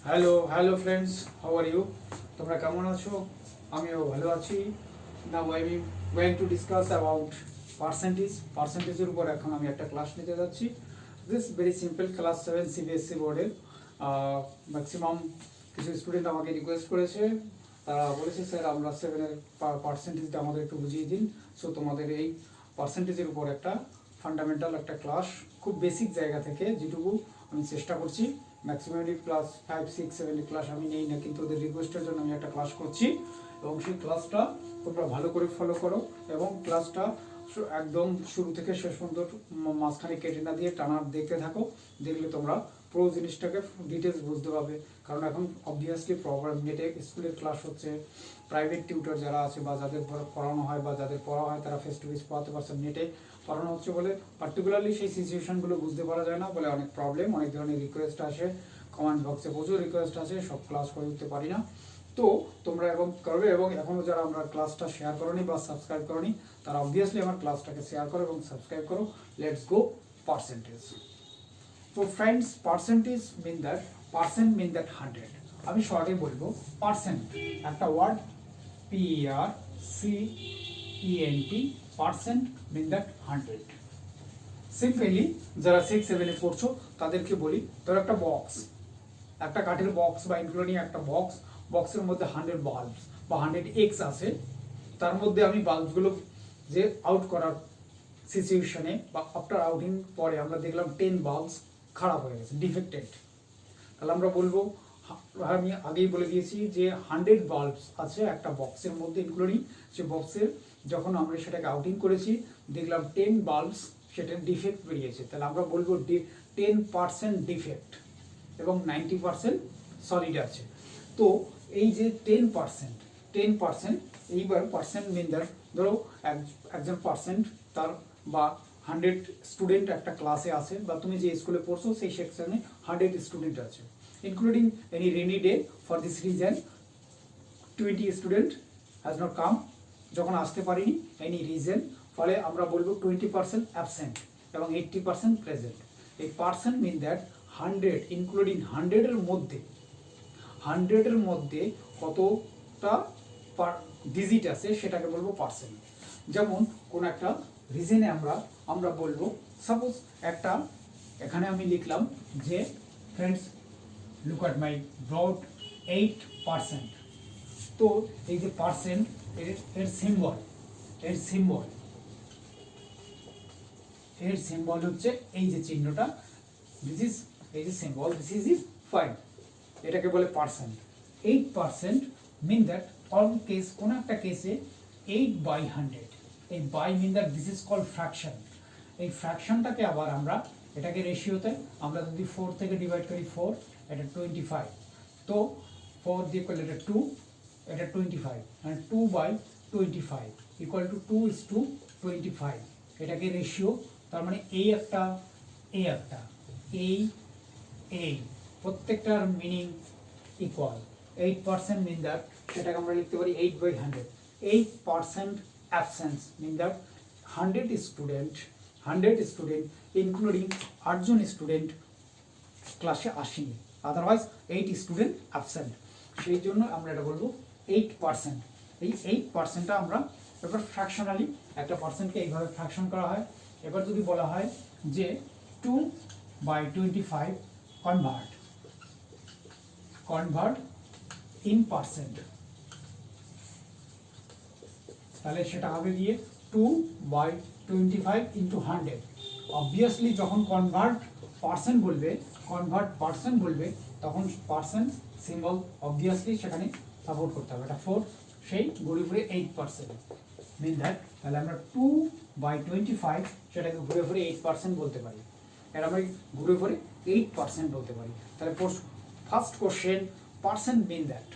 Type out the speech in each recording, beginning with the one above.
Hello friends, how are you? তোমরা কেমন আছো? আমিও ভালো আছি। Now I am going to discuss about পার্সেন্টেজের উপর এখন আমি একটা ক্লাস নিতে যাচ্ছি। This very simple class 7 CBSE বোর্ডের ম্যাক্সিমাম কিছু স্টুডেন্ট আমাকে রিকোয়েস্ট করেছে। তারা বলেছে স্যার আমরা 7-এর পার্সেন্টেজটা আমাদের একটু বুঝিয়ে দিন। সো তোমাদের এই পার্সেন্টেজের উপর একটা ফান্ডামেন্টাল একটা ক্লাস, খুব বেসিক জায়গা থেকে যেটুকু আমি চেষ্টা করছি। ম্যাক্সিমামলি ক্লাস 5, 6, 7 ক্লাস আমি নেই না, কিন্তু ওদের রিকোয়েস্টের জন্য আমি একটা ক্লাস করছি এবং সেই ক্লাসটা তোমরা ভালো করে ফলো করো এবং ক্লাসটা একদম শুরু থেকে শেষ পর্যন্ত মাঝখানে কেটে না দিয়ে টানা দেখতে থাকো। দেখলে তোমরা পুরো জিনিসটাকে ডিটেলস বুঝতে পারবে। কারণ এখন অবভিয়াসলি প্রপার নেটে স্কুলের ক্লাস হচ্ছে, প্রাইভেট টিউটর যারা আছে বা যাদের পড়ানো হয় বা যাদের পড়া হয় তারা ফেস টু ফেস পড়াতে পারছে, নেটে পড়ানো হচ্ছে বলে পার্টিকুলারলি সেই সিচুয়েশনগুলো বুঝতে পারা যায় না বলে অনেক প্রবলেম, অনেক ধরনের রিকোয়েস্ট আসে, কমেন্ট বক্সে প্রচুর রিকোয়েস্ট আসে, সব ক্লাস করে উঠতে পারি না। তো তোমরা এবং করবে, এবং এখনও যারা আমরা ক্লাসটা শেয়ার করোনি বা সাবস্ক্রাইব করোনি তারা অবভিয়াসলি আমার ক্লাসটাকে শেয়ার করো এবং সাবস্ক্রাইব করো। Let's go percentage. তো friends, percentage percent mean that 100। আমি শর্টে বলবো পার্সেন্ট একটা word, PERCENT, percent mean that 100। Simply যারা 6-7-এ পড়ছো তাদেরকে বলি, ধরো একটা বক্স, একটা কাঠের বক্স বা ইনক্লুডিং একটা বক্সের মধ্যে 100 বাল্ব বা 100 এক্স আছে। তার মধ্যে আমি বাল্বগুলো যে আউট করার সিচুয়েশনে বা আফটার আউটিং পরে আমরা দেখলাম 10 বাল্বস খারাপ হয়ে গেছে, ডিফেক্টেড। তাহলে আমরা বলবো, আমি আগেই বলে দিয়েছি যে 100 বাল্বস আছে একটা বক্সের মধ্যে ইনক্লুডিং, সে বক্সের যখন আমরা সেটাকে আউটিং করেছি দেখলাম 10 বাল্বস সেটা ডিফেক্ট বেরিয়েছে। তাহলে আমরা বলবো 10% ডিফেক্ট এবং 90% সলিড আছে। তো এই যে 10%, এইবার পার্সেন্ট মিন দ্যাট, ধরো একজন পার্সেন্ট তার বা 100 স্টুডেন্ট একটা ক্লাসে আছে বা তুমি যে স্কুলে পড়ছো সেই সেকশনে 100 স্টুডেন্ট আছে, including any rainy day. For this reason 20 student has not come, যখন আসতে পারিনি এনি রিজন, ফলে আমরা বলবো 20% অ্যাবসেন্ট এবং 80% প্রেজেন্ট। এই পার্সেন্ট মিন দ্যাট 100 ইনক্লুডিং 100-এর মধ্যে কতটা ডিজিট আছে সেটাকে বলবো পার্সেন্ট। যেমন কোন একটা রিজনে আমরা বলবো, সাপোজ একটা, এখানে আমি লিখলাম যে friends look at my board 8%। তো এই যে পার্সেন্ট এর সিম্বল হচ্ছে এই যে চিহ্নটা, এই যে সিম্বল, দিস ইজ 5, এটাকে বলে percent. 8% mean that on case, কোন একটা কেসে 8/100, এই by mean that this is called fraction. এই ফ্র্যাকশনটাকে আবার আমরা এটাকে রেশিওতে আমরা যদি 4 থেকে ডিভাইড করি, 4 এটা 25, তো 4 দিয়ে করলে এটা 2, এটা 25, মানে 2/25 ইকুয়াল টু 2:25, এটাকে রেশিও। তার মানে এই একটা এই প্রত্যেকটার মিনিং ইকুয়াল। 8% মিন দ্যাট, সেটাকে আমরা লিখতে পারি 8/100। 8% absence mean that 100 student including 8 জন স্টুডেন্ট ক্লাসে আসেনি, আদারওয়াইজ 8 স্টুডেন্ট অ্যাবসেন্ট। সেই জন্য আমরা এটা বলবো 8%। এই 8%টা আমরা এবার ফ্র্যাকশনালি, একটা পার্সেন্টকে এইভাবে ফ্র্যাকশন করা হয়। এবার যদি বলা হয় যে 2/25 কনভার্ট ইন পার্সেন্ট, তাহলে সেটা হবে গিয়ে 2/25 ইন্টু 100। অবভিয়াসলি যখন কনভার্ট পার্সেন্ট বলবে তখন পার্সেন্ট সিম্বল অবভিয়াসলি সেখানে সাপোর্ট করতে হবে, এটা 4, সেই ঘুরে ঘুরে 8% মিন দ্যাট। তাহলে আমরা 2/25 সেটাকে ঘুরে ঘুরে 8% বলতে পারি, এটা আমরা ঘুরে ঘুরে 8% বলতে পারি। তাহলে first question, percent mean that,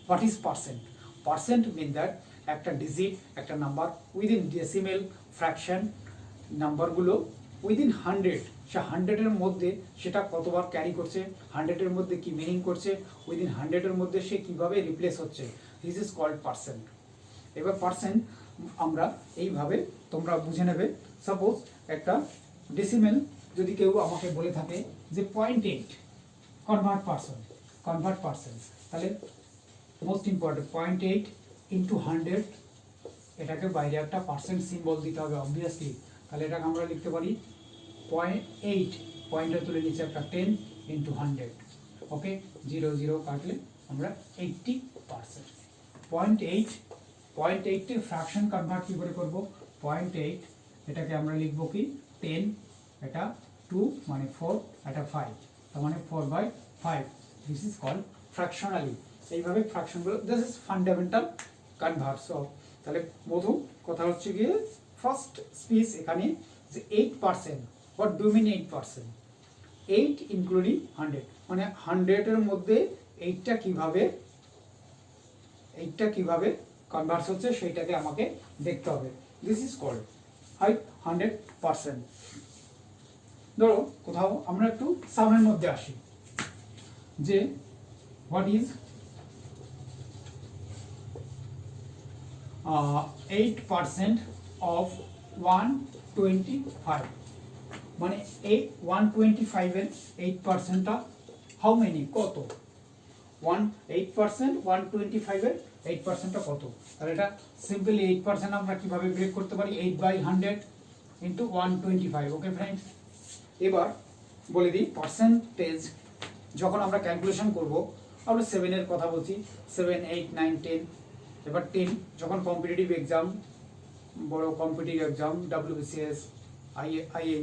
what is percent? Percent mean that একটা ডিজিট, একটা নাম্বার উইদিন ডেসিমেল ফ্র্যাকশন, নাম্বারগুলো উইদিন 100, সে 100-এর মধ্যে সেটা কতবার ক্যারি করছে, 100-এর মধ্যে কি মিনিং করছে, উইদিন 100-এর মধ্যে সে কিভাবে রিপ্লেস হচ্ছে, দিস ইজ কল্ড পার্সেন্ট। এবার পার্সেন্ট আমরা এইভাবে তোমরা বুঝে নেবে। সাপোজ একটা ডেসিমেল যদি কেউ আমাকে বলে থাকে যে 0.8 কনভার্ট পার্সেন্ট, কনভার্ট পার্সেন্ট, তাহলে মোস্ট ইম্পর্টেন্ট 0.8 ইন্টু 100, এটাকে বাইরে একটা পার্সেন্ট সিম্বল দিতে হবে অবভিয়াসলি। তাহলে এটাকে আমরা লিখতে পারি 0.8, পয়েন্টটা তুলে নিচে একটা 10 ইন্টু 100, ওকে, 0 0 কাটলে আমরা 80%। 0.8 ফ্র্যাকশন কনভার্ট কী করে করবো? 0.8 এটাকে আমরা লিখবো কি 10, এটা 2 মানে 4, এটা 5, তার মানে 4/5। This is called fractionally. এইভাবে ফ্র্যাকশনগুলো, this is fundamental convert. So তাহলে প্রথম কথা হচ্ছে গিয়ে ফার্স্ট স্পিচ এখানে যে 8%। What do mean 8%? 8 ইনক্লুডিং 100, মানে 100-এর মধ্যে 8টা কিভাবে কনভার্ট হচ্ছে সেইটাকে আমাকে দেখতে হবে। This is called 100%। ধরো কোথাও আমরা একটু সামের মধ্যে আসি, যে হোয়াট ইজ 8% অফ 125, মানে এই 125-এর 8%টা হাউ মেনি, কত? 8%, 125-এর 8%টা কত? তাহলে এটা সিম্পলি 8% আমরা কিভাবে ব্রেক করতে পারি? 8/100 ইন্টু 125, ওকে ফ্রেন্ডস। এবার বলে দিই পার্সেন্টেজ যখন আমরা ক্যালকুলেশন করব, আমরা 7-এর কথা বলছি, 7, 8, 9, 10। এবার 10 যখন কম্পিটিটিভ এক্সাম, বড় competitive exam, WBCS, IA,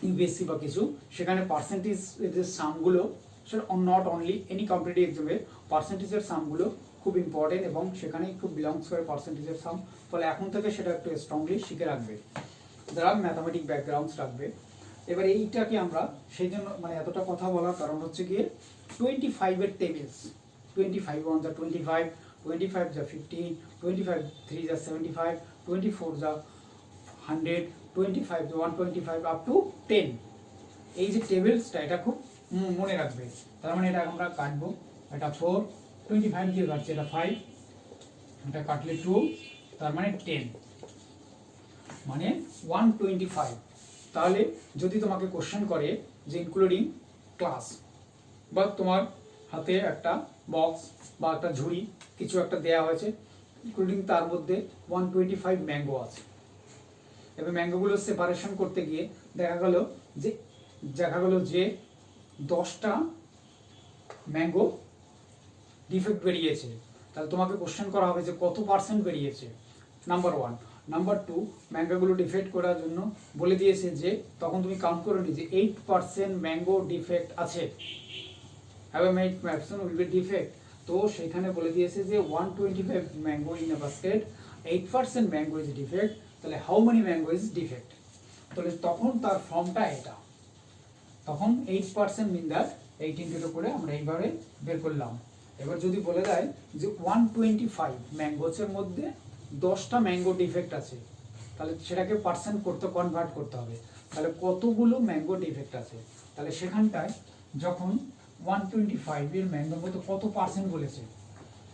UPSC বা কিছু, সেখানে পার্সেন্টেজের সামগুলো, সেটা নট অনলি এনি কম্পিটিটিভ এক্সামে পার্সেন্টেজের সামগুলো খুব ইম্পর্টেন্ট, এবং সেখানে খুব বিলংস করে পার্সেন্টেজের সাম। ফলে এখন থেকে সেটা একটু স্ট্রংলি শিখে রাখবে যারা ম্যাথামেটিক ব্যাকগ্রাউন্ডস রাখবে। এবার এইটাকে আমরা সেই জন্য মানে এতটা কথা বলার কারণ হচ্ছে গিয়ে 25-এর টেবিলস, 25 1 যা 25, 25 যা 50, 25 3 যা 75, 24 যা 100, 25 যা 125 আপ টু 10। এই যে টেবিলসটা এটা খুব মনে রাখবে। তার মানে এটা আমরা কাটবো, এটা 4, 25 দিয়ে কাটছে, এটা 5, এটা কাটলে 2, তার মানে 10, মানে 125। তাহলে যদি তোমাকে কোশ্চেন করে যে ইনক্লুডিং ক্লাস, বা তোমার হাতে একটা বক্স বা একটা ঝুড়ি কিছু একটা দেয়া হয়েছে, ইনক্লুডিং তার মধ্যে 125 ম্যাঙ্গো আছে। এবার ম্যাঙ্গোগুলো সেপারেশন করতে গিয়ে দেখা গেল যে 10টা ম্যাঙ্গো ডিফেক্ট বেরিয়েছে। তাহলে তোমাকে কোশ্চেন করা হবে যে কত পার্সেন্ট বেরিয়েছে, নাম্বার 1। নাম্বার 2, ম্যাঙ্গোগুলো ডিফেক্ট করার জন্য বলে দিয়েছে যে তখন তুমি কাউন্ট করে নি যে 8% ম্যাঙ্গো ডিফেক্ট আছে, হ্যাভ এ মেড ম্যাপসন উইল বি ডিফেক্ট। তো সেখানে বলে দিয়েছে যে 125 mango in a basket, 8% mango is defect, তাহলে how many mango is defect? তাহলে তখন তার ফর্মটা এটা, তখন 8% মিন দ্যাট 18 করে আমরা এইভাবে বের করলাম। এবার যদি বলে দেয় যে 125 ম্যাঙ্গোসের মধ্যে 10টা ম্যাঙ্গো ডিফেক্ট আছে, তাহলে সেটাকে পার্সেন্ট কনভার্ট করতে হবে। তাহলে কতগুলো ম্যাঙ্গো ডিফেক্ট আছে? তাহলে সেখানটায় যখন 125-এর ম্যাঙ্গোর মধ্যে কত পার্সেন্ট বলেছে,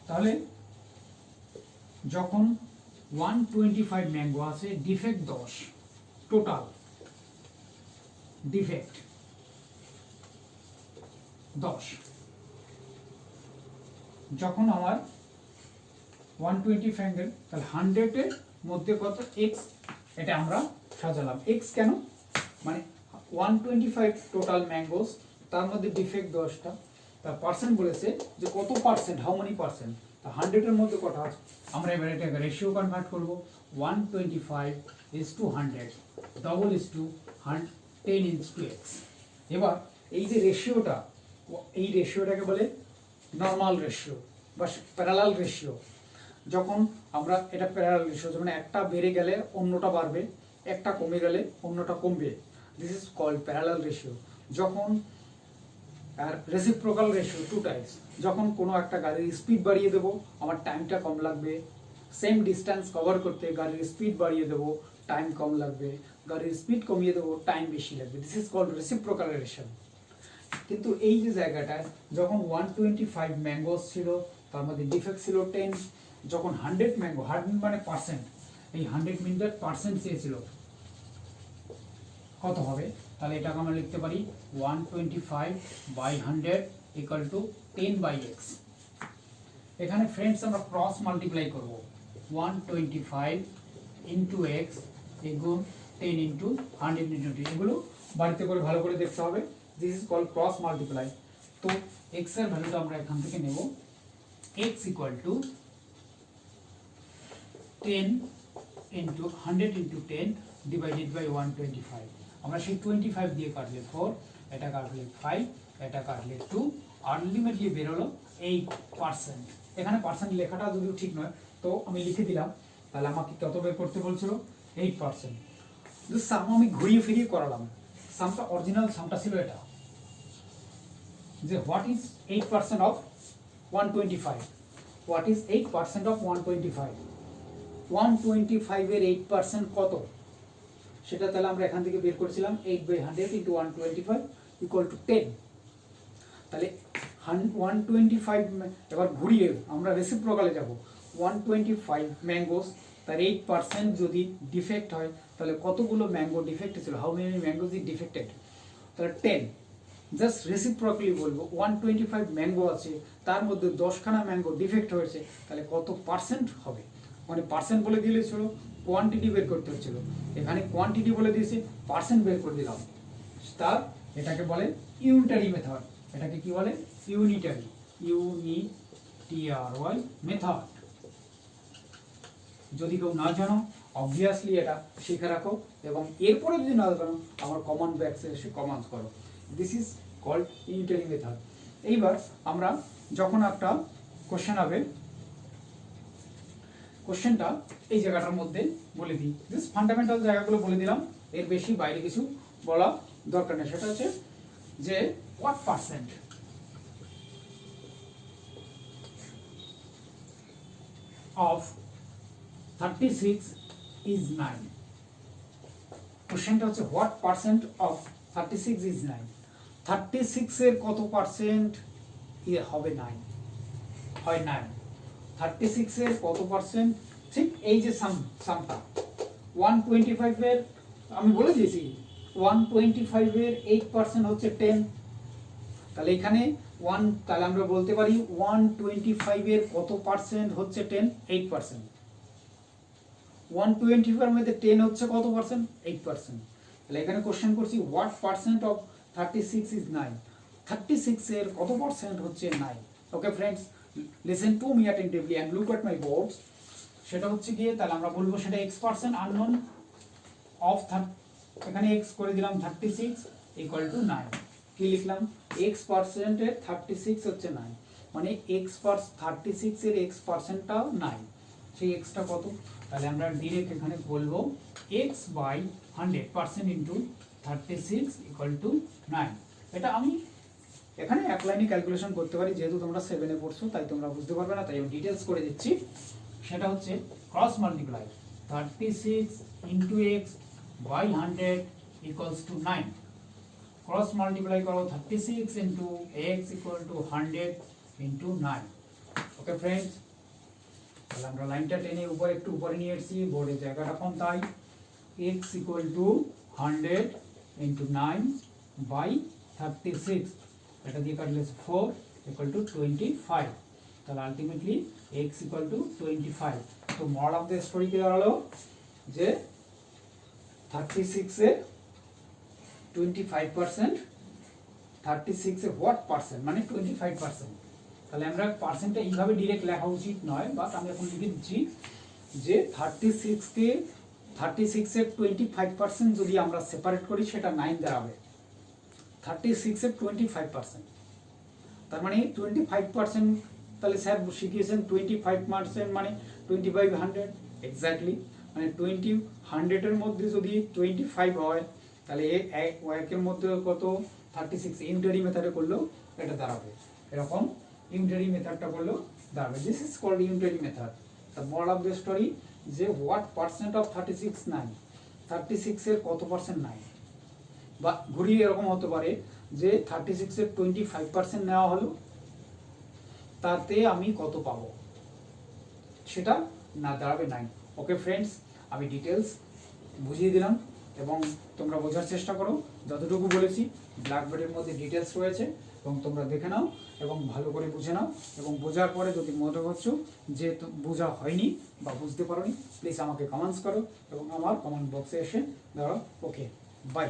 তাহলে যখন 125 ম্যাঙ্গো আছে, ডিফেক্ট 10, টোটাল ডিফেক্ট 10, যখন আমার 125 অ্যাঙ্গেল, তাহলে 100-এর মধ্যে কত এক্স, এটা আমরা সাজালাম। এক্স কেন? মানে 125 টোটাল ম্যাঙ্গোস, তার মধ্যে ডিফেক্ট 10টা, তার পার্সেন্ট বলেছে যে কত পার্সেন্ট, হাউ মেনি পার্সেন্ট, তা 100-এর মধ্যে কত আছে। আমরা এবার এটাকে রেশিও কনভার্ট করবো, 125:100 ডবল ইজ টু 10:x। এবার এই যে রেশিওটা, এই রেশিওটাকে বলে নর্মাল রেশিও বা প্যারালাল রেশিও। যখন আমরা এটা প্যারালাল রেশিও, মানে একটা বেড়ে গেলে অন্যটা বাড়বে, একটা কমে গেলে অন্যটা কমবে, this is called parallel ratio. যখন আর রেসিপ্রোকাল রেশিও, 2 টাইপস। যখন কোনো একটা গাড়ির স্পিড বাড়িয়ে দেবো, আমার টাইমটা কম লাগবে, সেম ডিস্টেন্স কভার করতে গাড়ির স্পিড বাড়িয়ে দেবো, টাইম কম লাগবে, গাড়ির স্পিড কমিয়ে দেবো, টাইম বেশি লাগবে, this is called reciprocal ratio. কিন্তু এই যে জায়গাটায় যখন 125 ম্যাঙ্গোস ছিল, তার মধ্যে ডিফেক্ট ছিল 10, যখন 100 ম্যাঙ্গো, 100 মানে পার্সেন্ট, এই 100 মিন দ্যাট পার্সেন্ট চেয়েছিল, কত হবে? তাহলে এটাকে আমরা লিখতে পারি 125/100 ইকুয়াল টু 10/x। এখানে ফ্রেন্ডস আমরা ক্রস মাল্টিপ্লাই করব, 125 into x equal 10 into 100 into 10। এগুলো বাড়িতে করে ভালো করে দেখতে হবে। This is called cross multiply. তো x এর ভ্যালুটা আমরা এখান থেকে নেব, x equal to 10 into 100 into 10 divided by 125। আমরা সেই 25 দিয়ে কাটলে 4, এটা কাটলে 5, এটা কাটলে 2, আলটিমেটলি বেরোলো 8%। এখানে পার্সেন্ট লেখাটা যদিও ঠিক নয়, তো আমি লিখে দিলাম। তাহলে আমাকে কত বের করতে বলছিল? 8%। সাম আমি ঘুরিয়ে ফিরিয়ে করালাম। সামটা অরিজিনাল সামটা ছিল এটা, যে what is 8% of 125, what is 8% of 125, 125 এর 8% কত, সেটা তাহলে আমরা এখান থেকে বের করেছিলাম 8/100 ইন্টু 125 ইকুয়াল টু 10। তাহলে 125 এবার ঘুরিয়ে আমরা রেসিপ্রোকালে যাব, 125 ম্যাঙ্গোস, তার 8% যদি ডিফেক্ট হয় তাহলে কতগুলো ম্যাঙ্গো ডিফেক্ট ছিল, how many mangoes is defected, তাহলে 10। জাস্ট রেসিপ্রোকালি বলবো 125 ম্যাঙ্গো আছে, তার মধ্যে 10খানা ম্যাঙ্গো ডিফেক্ট হয়েছে, তাহলে কত পার্সেন্ট হবে, মানে পার্সেন্ট বলে দিলে ছিল, কোয়ান্টিটি বের করতে হচ্ছিল, এখানে কোয়ান্টিটি বলে দিয়েছে, পার্সেন্ট বের করে দিলাম। তার এটাকে বলে ইউনিটারি মেথড। এটাকে কি বলে? Unitary, unitary method. যদি কেউ না জানো অবভিয়াসলি এটা শিখে রাখো, এবং এরপরে যদি না জানো আমার কমন ব্যাক্সে এসে কমেন্ট করো। This is called unitary method. এইবার আমরা যখন একটা কোশ্চেন হবে, কোশ্চেনটা এই জায়গাটার মধ্যে বলে দিই, জাস্ট ফান্ডামেন্টাল জায়গাগুলো বলে দিলাম, এর বেশি বাইরে কিছু বলা দরকার নেই। সেটা হচ্ছে যে what percent of 36 is 9। কোশ্চেনটা হচ্ছে what percent of 36 is 9। 36 এর কত পার্সেন্ট হবে 9, হয় 9। 36 এর কত পার্সেন্ট, ঠিক এই যে সামটা 125 এর আমি বলে দিয়েছি, 125 এর 8% হচ্ছে 10। তাহলে এখানে তাহলে আমরা বলতে পারি 125 এর কত পার্সেন্ট হচ্ছে 10, 8%। 125 এর মধ্যে 10 হচ্ছে কত পার্সেন্ট? 8%। তাহলে এখানে কোশ্চেন করছি হোয়াট পার্সেন্ট অফ 36 ইজ 9। 36 এর কত পার্সেন্ট হচ্ছে 9। Okay friends, listen to me attentively and look at my boards. সেটা হচ্ছে গিয়ে তাহলে আমরা বলবো সেটা x% আননোন অফ, এখানে x করে দিলাম 36 ইকুয়াল টু 9। কি লিখলাম? x% এর 36 হচ্ছে 9, মানে 36 এর x%টাও 9। সেই xটা কত? তাহলে আমরা ডাইরেক্ট এখানে বলবো x/100% ইনটু 36 ইকুয়াল টু 9। এটা আমি এখানে এক লাইনে ক্যালকুলেশন করতে পারি, যেহেতু তোমরা 7 এ পড়ছো তাই তোমরা বুঝতে পারবে না, তাই আমি ডিটেইলস করে দিচ্ছি। সেটা হচ্ছে cross multiply 36 into x by 100 equals to 9। Cross multiply করো 36 into x equal to 100 into 9। Okay friends, তাহলে আমরা লাইনটা টেনে উপরে একটু উপরে নিয়ে এসেছি, বোর্ডের জায়গাটা কম তাই x equal to 100 into 9 by 36, এটা দিয়ে কাটলে 4 equal to 25। তাহলে আলটিমেটলি x equal to 25। তো মডেল অফ দ্য স্টোরি কি দাঁড়ালো, যে 36 এ 25%, 36 এ হোয়াট পার্সেন্ট মানে 25%। তাহলে আমরা পার্সেন্টটা এইভাবে ডাইরেক্ট লেখা উচিত নয়, বাট আমি এখন লিখে দিচ্ছি যে 36 এর 25% যদি আমরা সেপারেট করি সেটা 9 দাঁড়াবে। 36 এর 25%, তার মানে 25%, তাহলে স্যার শিখিয়েছেন 25% মানে 25/100 এক্স্যাক্টলি, মানে 20/100 এর মধ্যে যদি 25 হয় তাহলে একের মধ্যে কত 36। ইউনিটারি মেথডে করলেও এটা দাঁড়াবে, এরকম ইউনিটারি মেথডটা করলেও দাঁড়াবে। This is called unitary method. The model of the story যে হোয়াট পার্সেন্ট অফ 36 9, 36 এর কত পার্সেন্ট 9, বা ঘুরিয়ে এরকম হতে পারে যে 36 এর 25% নেওয়া হলো, তাতে আমি কত পাবো, সেটা না দাঁড়াবে 9। ওকে ফ্রেন্ডস, আমি ডিটেলস বুঝিয়ে দিলাম। এবং তোমরা বোঝার চেষ্টা করো। যতটুকু বলেছি ব্ল্যাকবোর্ডের মধ্যে ডিটেলস রয়েছে এবং তোমরা দেখে নাও এবং ভালো করে বুঝে নাও, এবং বোঝার পরে যদি মনে হচ্ছে যে বোঝা হয়নি বা বুঝতে পারোনি, প্লিজ আমাকে কমেন্টস করো এবং আমার কমেন্ট বক্সে এসে দাঁড়াও। ওকে, বাই।